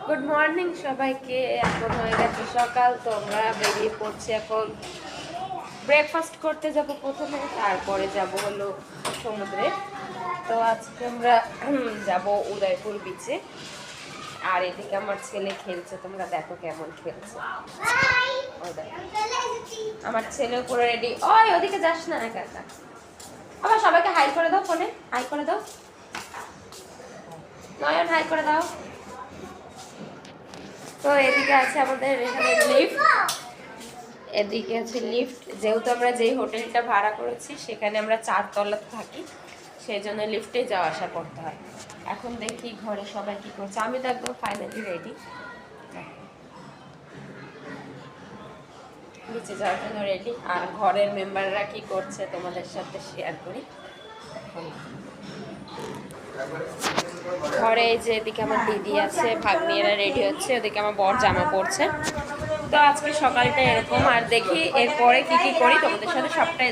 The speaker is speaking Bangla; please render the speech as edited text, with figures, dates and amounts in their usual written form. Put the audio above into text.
গুড মর্নিং সবাইকে। এখন হয়ে গেছে সকাল, তো আমরা বেরিয়ে পড়ছি এখন। ব্রেকফাস্ট করতে যাব প্রথমে, তারপরে যাব হলো সমুদ্রে। তো আজকে আমরা যাব উদয়পুর বিচে। আর এদিকে আমার ছেলে খেলছে, তোমরা দেখো কেমন খেলছে। আমার ছেলে পুরো রেডি। ওই ওদিকে যাস না একা একা। আবার সবাইকে হাই করে দাও, ফোনে হাই করে দাও। নয়ন হাই করে দাও। তো এদিকে আছে আমাদের এখানে লিফট, এদিকে আছে লিফট। যেহেতু আমরা যেই হোটেলটা ভাড়া করেছি সেখানে আমরা 4 তলাতে থাকি, সেই জন্য লিফটে যাওয়া আসা করতে হয়। এখন দেখি ঘরে সবাই কি করছে। আমি তো একদম ফাইনালি রেডি নিচে যাওয়ার জন্য রেডি। আর ঘরের মেম্বাররা কি করছে তোমাদের সাথে শেয়ার করি। ঘরে এই যে এদিকে আমার দিদি আছে, ভাগ্নিরা রেডি হচ্ছে, ওদিকে আমার বর জামা পরছে। তো আজকে সকালটা এরকম, আর দেখি এরপরে কি কি করি তোমাদের সাথে সবটাই